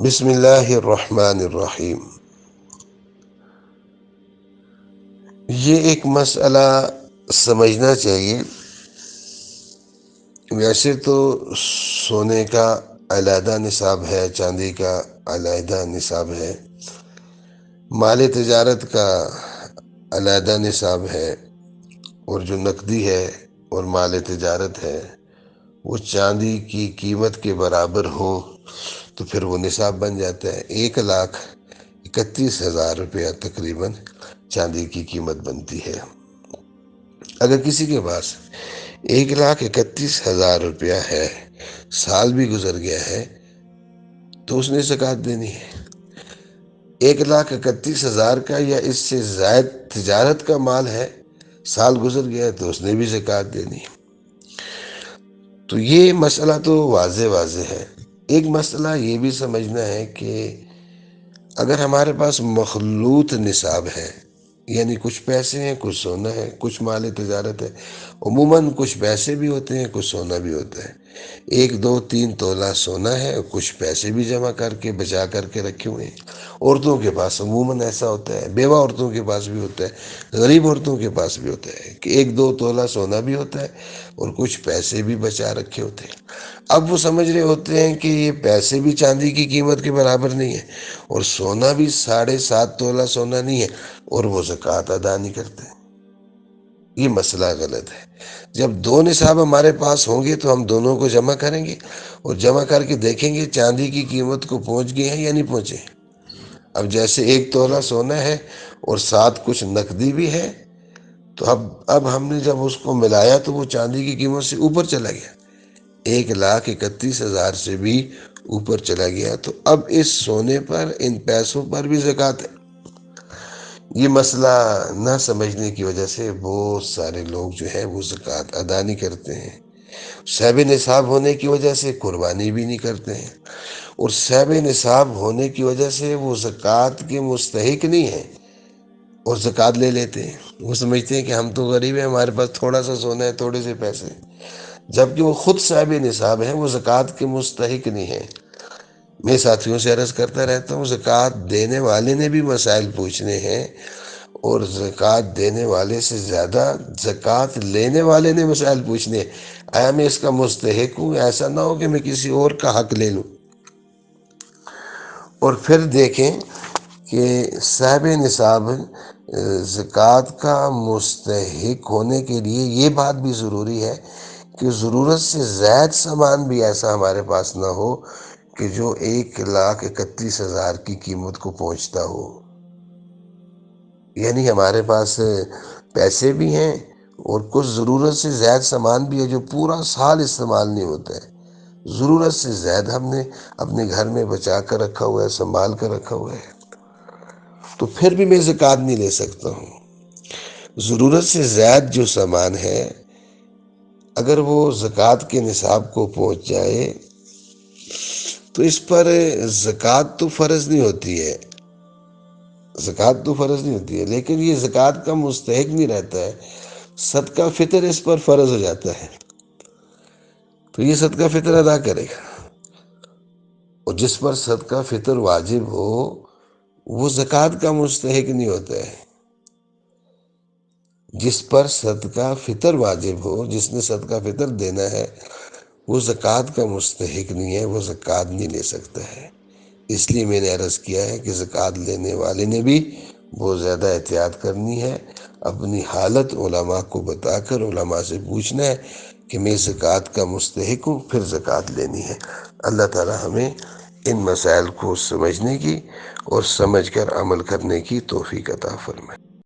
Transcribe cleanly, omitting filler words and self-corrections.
بسم اللہ الرحمن الرحیم۔ یہ ایک مسئلہ سمجھنا چاہیے۔ ویسے تو سونے کا علیحدہ نصاب ہے، چاندی کا علیحدہ نصاب ہے، مال تجارت کا علیحدہ نصاب ہے، اور جو نقدی ہے اور مال تجارت ہے وہ چاندی کی قیمت کے برابر ہو تو پھر وہ نصاب بن جاتا ہے۔ 1,31,000 روپیہ تقریباً چاندی کی قیمت بنتی ہے۔ اگر کسی کے پاس 1,31,000 روپیہ ہے، سال بھی گزر گیا ہے، تو اس نے زکوٰۃ دینی ہے۔ 1,31,000 کا یا اس سے زائد تجارت کا مال ہے، سال گزر گیا ہے، تو اس نے بھی زکوٰۃ دینی ہے۔ تو یہ مسئلہ تو واضح ہے۔ ایک مسئلہ یہ بھی سمجھنا ہے کہ اگر ہمارے پاس مخلوط نصاب ہے، یعنی کچھ پیسے ہیں، کچھ سونا ہے، کچھ مال تجارت ہے، عموماً کچھ پیسے بھی ہوتے ہیں، کچھ سونا بھی ہوتا ہے۔ 1 2 3 تولہ سونا ہے اور کچھ پیسے بھی جمع کر کے بچا کر کے رکھے ہوئے ہیں۔ عورتوں کے پاس عموماً ایسا ہوتا ہے، بیوہ عورتوں کے پاس بھی ہوتا ہے، غریب عورتوں کے پاس بھی ہوتا ہے کہ 1 2 تولہ سونا بھی ہوتا ہے اور کچھ پیسے بھی بچا رکھے ہوتے ہیں۔ اب وہ سمجھ رہے ہوتے ہیں کہ یہ پیسے بھی چاندی کی قیمت کے برابر نہیں ہے اور سونا بھی 7.5 تولہ سونا نہیں ہے، اور وہ زکوٰۃ ادا نہیں کرتے۔ یہ مسئلہ غلط ہے۔ جب 2 نصاب ہمارے پاس ہوں گے تو ہم دونوں کو جمع کریں گے اور جمع کر کے دیکھیں گے چاندی کی قیمت کو پہنچ گئے ہیں یا نہیں پہنچے۔ اب جیسے 1 تولہ سونا ہے اور ساتھ کچھ نقدی بھی ہے، تو اب ہم نے جب اس کو ملایا تو وہ چاندی کی قیمت سے اوپر چلا گیا، 1,31,000 سے بھی اوپر چلا گیا، تو اب اس سونے پر، ان پیسوں پر بھی زکوٰۃ ہے۔ یہ مسئلہ نہ سمجھنے کی وجہ سے بہت سارے لوگ جو ہیں وہ زکوٰۃ ادا نہیں کرتے ہیں۔ صاحب نصاب ہونے کی وجہ سے قربانی بھی نہیں کرتے ہیں، اور صاحب نصاب ہونے کی وجہ سے وہ زکوٰۃ کے مستحق نہیں ہیں اور زکوٰۃ لے لیتے ہیں۔ وہ سمجھتے ہیں کہ ہم تو غریب ہیں، ہمارے پاس تھوڑا سا سونا ہے، تھوڑے سے پیسے، جبکہ وہ خود صاحب نصاب ہیں، وہ زکوٰۃ کے مستحق نہیں ہیں۔ میں ساتھیوں سے عرض کرتا رہتا ہوں، زکوٰۃ دینے والے نے بھی مسائل پوچھنے ہیں، اور زکوٰۃ دینے والے سے زیادہ زکوٰۃ لینے والے نے مسائل پوچھنے ہیں۔ آیا میں اس کا مستحق ہوں؟ ایسا نہ ہو کہ میں کسی اور کا حق لے لوں۔ اور پھر دیکھیں کہ صاحب نصاب زکوٰۃ کا مستحق ہونے کے لیے یہ بات بھی ضروری ہے کہ ضرورت سے زائد سامان بھی ایسا ہمارے پاس نہ ہو کہ جو 1,31,000 کی قیمت کو پہنچتا ہو۔ یعنی ہمارے پاس پیسے بھی ہیں اور کچھ ضرورت سے زائد سامان بھی ہے جو پورا سال استعمال نہیں ہوتا ہے، ضرورت سے زائد ہم نے اپنے گھر میں بچا کر رکھا ہوا ہے، سنبھال کر رکھا ہوا ہے، تو پھر بھی میں زکوٰۃ نہیں لے سکتا ہوں۔ ضرورت سے زائد جو سامان ہے، اگر وہ زکوٰۃ کے نصاب کو پہنچ جائے تو اس پر زکوٰۃ تو فرض نہیں ہوتی ہے، زکوٰۃ تو فرض نہیں ہوتی ہے، لیکن یہ زکوٰۃ کا مستحق نہیں رہتا ہے، صدقہ فطر اس پر فرض ہو جاتا ہے، تو یہ صدقہ فطر ادا کرے گا۔ اور جس پر صدقہ فطر واجب ہو وہ زکوٰۃ کا مستحق نہیں ہوتا ہے۔ جس پر صدقہ فطر واجب ہو، جس نے صدقہ فطر دینا ہے، وہ زکوٰۃ کا مستحق نہیں ہے، وہ زکوٰۃ نہیں لے سکتا ہے۔ اس لیے میں نے عرض کیا ہے کہ زکوٰۃ لینے والے نے بھی بہت زیادہ احتیاط کرنی ہے، اپنی حالت علماء کو بتا کر علماء سے پوچھنا ہے کہ میں زکوٰۃ کا مستحق ہوں، پھر زکوٰۃ لینی ہے۔ اللہ تعالی ہمیں ان مسائل کو سمجھنے کی اور سمجھ کر عمل کرنے کی توفیق عطا فرمائے۔